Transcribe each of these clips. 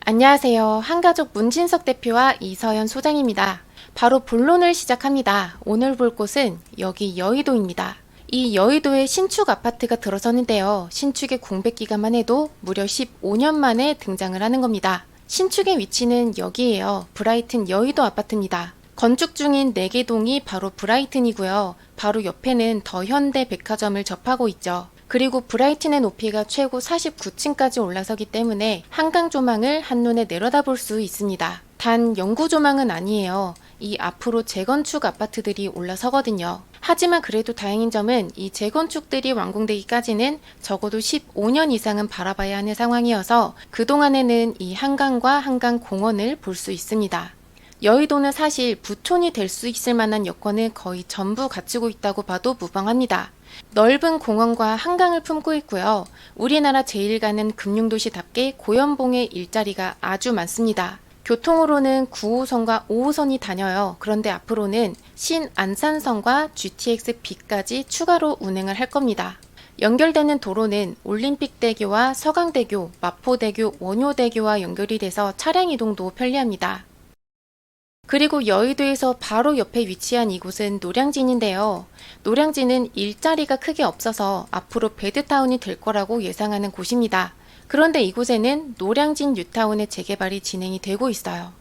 안녕하세요. 한가족 문진석 대표와 이서연 소장입니다. 바로 본론을 시작합니다. 오늘 볼 곳은 여기 여의도입니다. 이 여의도에 신축 아파트가 들어서는데요. 신축의 공백 기간만 해도 무려 15년 만에 등장을 하는 겁니다. 신축의 위치는 여기에요. 브라이튼 여의도 아파트입니다. 건축 중인 4개 동이 바로 브라이튼이고요. 바로 옆에는 더현대 백화점을 접하고 있죠. 그리고 브라이튼의 높이가 최고 49층까지 올라서기 때문에 한강 조망을 한눈에 내려다볼 수 있습니다. 단 영구 조망은 아니에요. 이 앞으로 재건축 아파트들이 올라서거든요. 하지만 그래도 다행인 점은 이 재건축들이 완공되기까지는 적어도 15년 이상은 바라봐야 하는 상황이어서 그동안에는 이 한강과 한강공원을 볼 수 있습니다. 여의도는 사실 부촌이 될 수 있을 만한 여건을 거의 전부 갖추고 있다고 봐도 무방합니다. 넓은 공원과 한강을 품고 있고요. 우리나라 제일 가는 금융도시답게 고연봉의 일자리가 아주 많습니다. 교통으로는 9호선과 5호선이 다녀요. 그런데 앞으로는 신안산선과 GTX-B까지 추가로 운행을 할 겁니다. 연결되는 도로는 올림픽대교와 서강대교, 마포대교, 원효대교와 연결이 돼서 차량 이동도 편리합니다. 그리고 여의도에서 바로 옆에 위치한 이곳은 노량진인데요. 노량진은 일자리가 크게 없어서 앞으로 베드타운이 될 거라고 예상하는 곳입니다. 그런데 이곳에는 노량진 뉴타운의 재개발이 진행이 되고 있어요.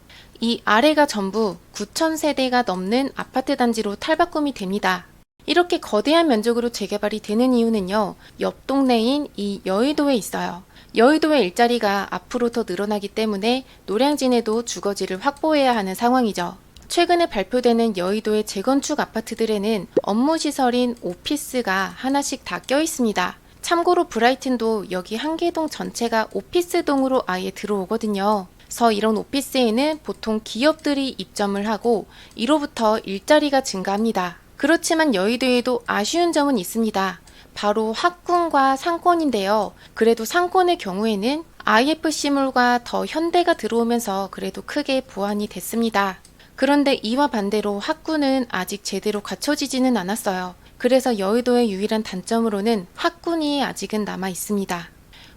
이 아래가 전부 9,000세대가 넘는 아파트 단지로 탈바꿈이 됩니다. 이렇게 거대한 면적으로 재개발이 되는 이유는요. 옆 동네인 이 여의도에 있어요. 여의도의 일자리가 앞으로 더 늘어나기 때문에 노량진에도 주거지를 확보해야 하는 상황이죠. 최근에 발표되는 여의도의 재건축 아파트들에는 업무시설인 오피스가 하나씩 다 껴 있습니다. 참고로 브라이튼도 여기 한계동 전체가 오피스동으로 아예 들어오거든요. 그래서 이런 오피스에는 보통 기업들이 입점을 하고 이로부터 일자리가 증가합니다. 그렇지만 여의도에도 아쉬운 점은 있습니다. 바로 학군과 상권인데요. 그래도 상권의 경우에는 IFC몰과 더 현대가 들어오면서 그래도 크게 보완이 됐습니다. 그런데 이와 반대로 학군은 아직 제대로 갖춰지지는 않았어요. 그래서 여의도의 유일한 단점으로는 학군이 아직은 남아 있습니다.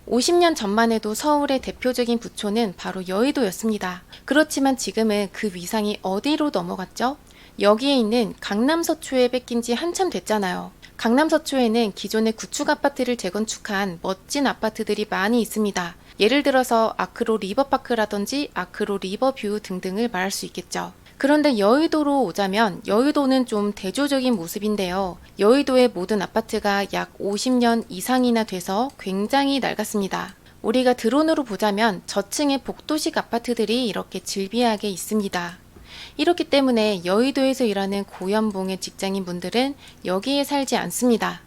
50년 전만 해도 서울의 대표적인 부촌은 바로 여의도였습니다. 그렇지만 지금은 그 위상이 어디로 넘어갔죠? 여기에 있는 강남서초에 뺏긴 지 한참 됐잖아요. 강남서초에는 기존의 구축 아파트를 재건축한 멋진 아파트들이 많이 있습니다. 예를 들어서 아크로 리버파크라든지 아크로 리버뷰 등등을 말할 수 있겠죠. 그런데 여의도로 오자면 여의도는 좀 대조적인 모습인데요. 여의도의 모든 아파트가 약 50년 이상이나 돼서 굉장히 낡았습니다. 우리가 드론으로 보자면 저층의 복도식 아파트들이 이렇게 질비하게 있습니다. 이렇기 때문에 여의도에서 일하는 고연봉의 직장인분들은 여기에 살지 않습니다.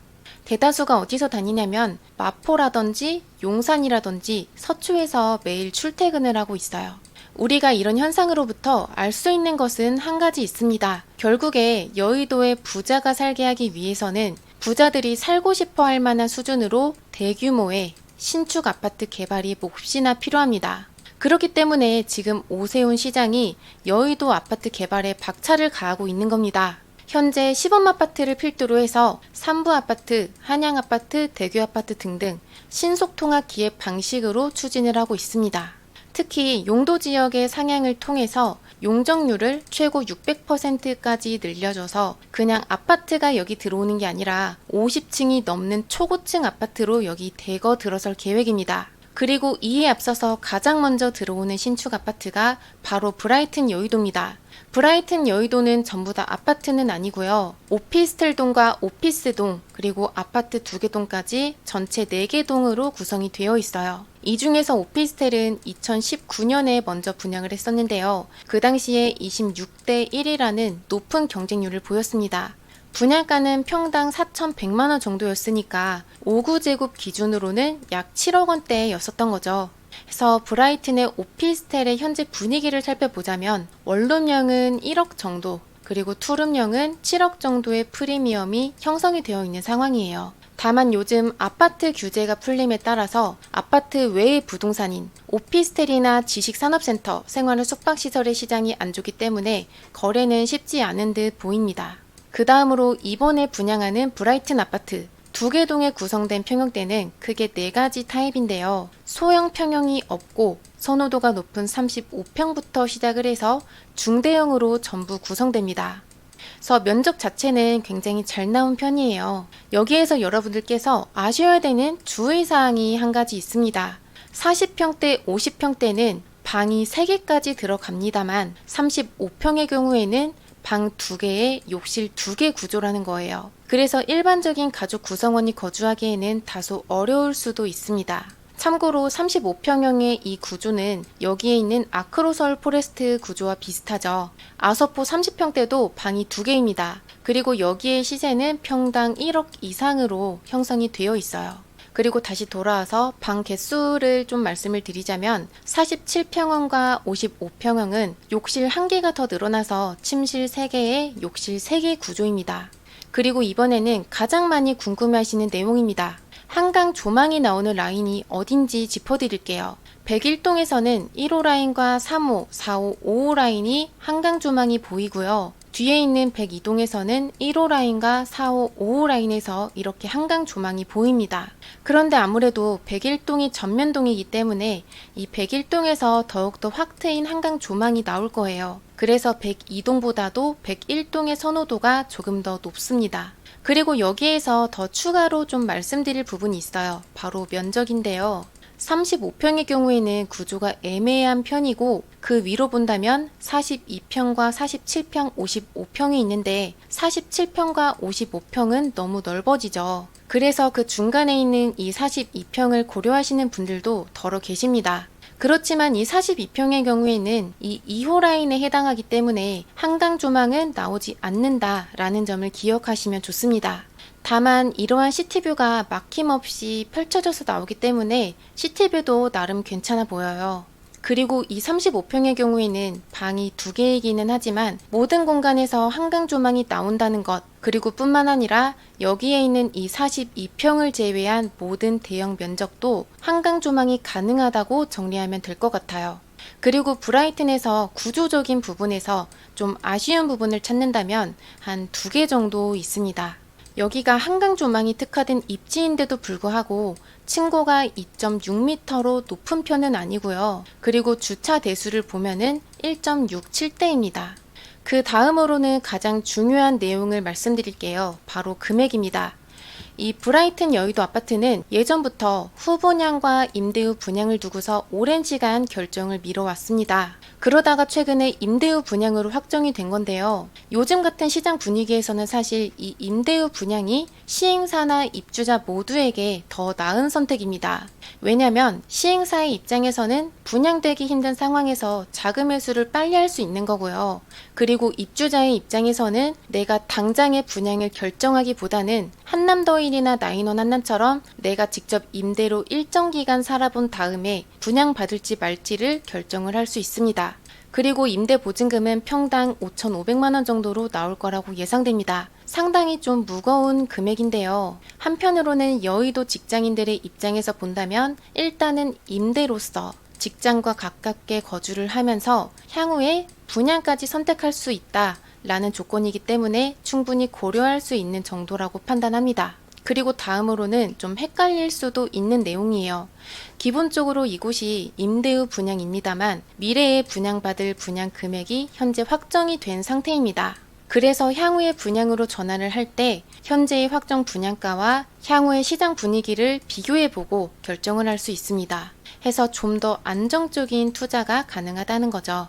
대다수가 어디서 다니냐면 마포라든지 용산이라든지 서초에서 매일 출퇴근을 하고 있어요. 우리가 이런 현상으로부터 알 수 있는 것은 한 가지 있습니다. 결국에 여의도에 부자가 살게 하기 위해서는 부자들이 살고 싶어 할 만한 수준으로 대규모의 신축 아파트 개발이 몹시나 필요합니다. 그렇기 때문에 지금 오세훈 시장이 여의도 아파트 개발에 박차를 가하고 있는 겁니다. 현재 시범아파트를 필두로 해서 삼부아파트, 한양아파트, 대교아파트 등등 신속통합 기획 방식으로 추진을 하고 있습니다. 특히 용도 지역의 상향을 통해서 용적률을 최고 600%까지 늘려줘서 그냥 아파트가 여기 들어오는 게 아니라 50층이 넘는 초고층 아파트로 여기 대거 들어설 계획입니다. 그리고 이에 앞서서 가장 먼저 들어오는 신축 아파트가 바로 브라이튼 여의도입니다. 브라이튼 여의도는 전부 다 아파트는 아니고요. 오피스텔동과 오피스동 그리고 아파트 2개 동까지 전체 4개 동으로 구성이 되어 있어요. 이 중에서 오피스텔은 2019년에 먼저 분양을 했었는데요. 그 당시에 26대 1이라는 높은 경쟁률을 보였습니다. 분양가는 평당 4,100만원 정도였으니까 5구제곱 기준으로는 약 7억 원대였었던 거죠. 그래서 브라이튼의 오피스텔의 현재 분위기를 살펴보자면 원룸형은 1억 정도, 그리고 투룸형은 7억 정도의 프리미엄이 형성이 되어 있는 상황이에요. 다만 요즘 아파트 규제가 풀림에 따라서 아파트 외의 부동산인 오피스텔이나 지식산업센터, 생활 숙박시설의 시장이 안 좋기 때문에 거래는 쉽지 않은 듯 보입니다. 그 다음으로 이번에 분양하는 브라이튼 아파트, 두 개 동에 구성된 평형대는 크게 4가지 타입인데요. 소형 평형이 없고 선호도가 높은 35평부터 시작을 해서 중대형으로 전부 구성됩니다. 그래서 면적 자체는 굉장히 잘 나온 편이에요. 여기에서 여러분들께서 아셔야 되는 주의사항이 한 가지 있습니다. 40평대, 50평대는 방이 3개까지 들어갑니다만 35평의 경우에는 방 2개에 욕실 2개 구조라는 거예요. 그래서 일반적인 가족 구성원이 거주하기에는 다소 어려울 수도 있습니다. 참고로 35평형의 이 구조는 여기에 있는 아크로설 포레스트 구조와 비슷하죠. 아서포 30평대도 방이 2개입니다. 그리고 여기에 시세는 평당 1억 이상으로 형성이 되어 있어요. 그리고 다시 돌아와서 방 개수를 좀 말씀을 드리자면 47평형과 55평형은 욕실 1개가 더 늘어나서 침실 3개에 욕실 3개 구조입니다. 그리고 이번에는 가장 많이 궁금해하시는 내용입니다. 한강 조망이 나오는 라인이 어딘지 짚어드릴게요. 101동에서는 1호 라인과 3호, 4호, 5호 라인이 한강 조망이 보이고요. 뒤에 있는 102동에서는 1호 라인과 4호, 5호 라인에서 이렇게 한강 조망이 보입니다. 그런데 아무래도 101동이 전면동이기 때문에 이 101동에서 더욱더 확 트인 한강 조망이 나올 거예요. 그래서 102동보다도 101동의 선호도가 조금 더 높습니다. 그리고 여기에서 더 추가로 좀 말씀드릴 부분이 있어요. 바로 면적인데요. 35평의 경우에는 구조가 애매한 편이고 그 위로 본다면 42평과 47평, 55평이 있는데 47평과 55평은 너무 넓어지죠. 그래서 그 중간에 있는 이 42평을 고려하시는 분들도 더러 계십니다. 그렇지만 이 42평의 경우에는 이 2호 라인에 해당하기 때문에 한강 조망은 나오지 않는다라는 점을 기억하시면 좋습니다. 다만 이러한 시티뷰가 막힘없이 펼쳐져서 나오기 때문에 시티뷰도 나름 괜찮아 보여요. 그리고 이 35평의 경우에는 방이 2개이기는 하지만 모든 공간에서 한강 조망이 나온다는 것, 그리고 뿐만 아니라 여기에 있는 이 42평을 제외한 모든 대형 면적도 한강 조망이 가능하다고 정리하면 될 것 같아요. 그리고 브라이튼에서 구조적인 부분에서 좀 아쉬운 부분을 찾는다면 한 2개 정도 있습니다. 여기가 한강 조망이 특화된 입지인데도 불구하고 층고가 2.6m로 높은 편은 아니고요. 그리고 주차 대수를 보면은 1.67대입니다. 그 다음으로는 가장 중요한 내용을 말씀드릴게요. 바로 금액입니다. 이 브라이튼 여의도 아파트는 예전부터 후분양과 임대 후 분양을 두고서 오랜 시간 결정을 미뤄왔습니다. 그러다가 최근에 임대 후 분양으로 확정이 된 건데요. 요즘 같은 시장 분위기에서는 사실 이 임대 후 분양이 시행사나 입주자 모두에게 더 나은 선택입니다. 왜냐면 시행사의 입장에서는 분양되기 힘든 상황에서 자금 회수를 빨리 할 수 있는 거고요. 그리고 입주자의 입장에서는 내가 당장의 분양을 결정하기보다는 한남더일이나 나인원 한남처럼 내가 직접 임대로 일정 기간 살아본 다음에 분양받을지 말지를 결정을 할 수 있습니다. 그리고 임대 보증금은 평당 5,500만 원 정도로 나올 거라고 예상됩니다. 상당히 좀 무거운 금액인데요. 한편으로는 여의도 직장인들의 입장에서 본다면 일단은 임대로서 직장과 가깝게 거주를 하면서 향후에 분양까지 선택할 수 있다라는 조건이기 때문에 충분히 고려할 수 있는 정도라고 판단합니다. 그리고 다음으로는 좀 헷갈릴 수도 있는 내용이에요. 기본적으로 이곳이 임대 후 분양입니다만 미래에 분양받을 분양 금액이 현재 확정이 된 상태입니다. 그래서 향후의 분양으로 전환을 할 때 현재의 확정 분양가와 향후의 시장 분위기를 비교해보고 결정을 할 수 있습니다. 해서 좀 더 안정적인 투자가 가능하다는 거죠.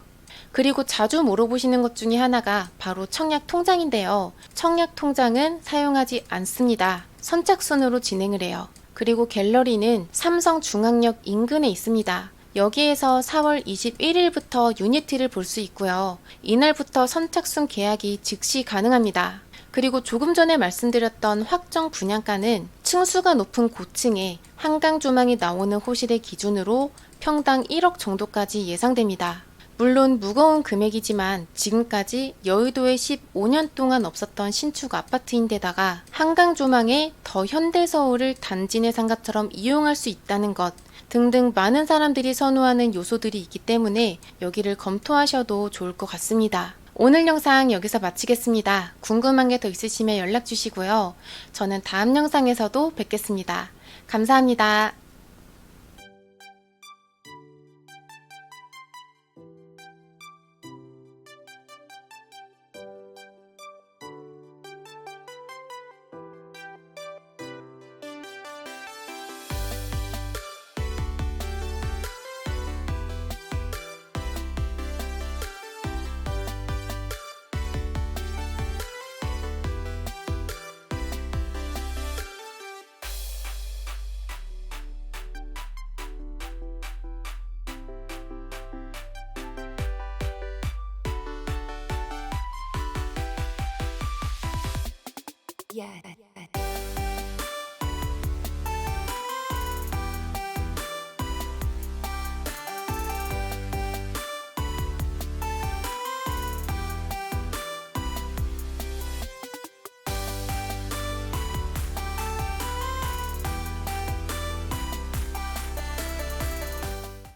그리고 자주 물어보시는 것 중에 하나가 바로 청약 통장인데요. 청약 통장은 사용하지 않습니다. 선착순으로 진행을 해요. 그리고 갤러리는 삼성중앙역 인근에 있습니다. 여기에서 4월 21일부터 유니티를 볼 수 있고요. 이날부터 선착순 계약이 즉시 가능합니다. 그리고 조금 전에 말씀드렸던 확정 분양가는 층수가 높은 고층에 한강 조망이 나오는 호실의 기준으로 평당 1억 정도까지 예상됩니다. 물론 무거운 금액이지만 지금까지 여의도에 15년 동안 없었던 신축 아파트인데다가 한강 조망에 더 현대서울을 단지 내 상가처럼 이용할 수 있다는 것 등등 많은 사람들이 선호하는 요소들이 있기 때문에 여기를 검토하셔도 좋을 것 같습니다. 오늘 영상 여기서 마치겠습니다. 궁금한 게 더 있으시면 연락 주시고요. 저는 다음 영상에서도 뵙겠습니다. 감사합니다. Yeah.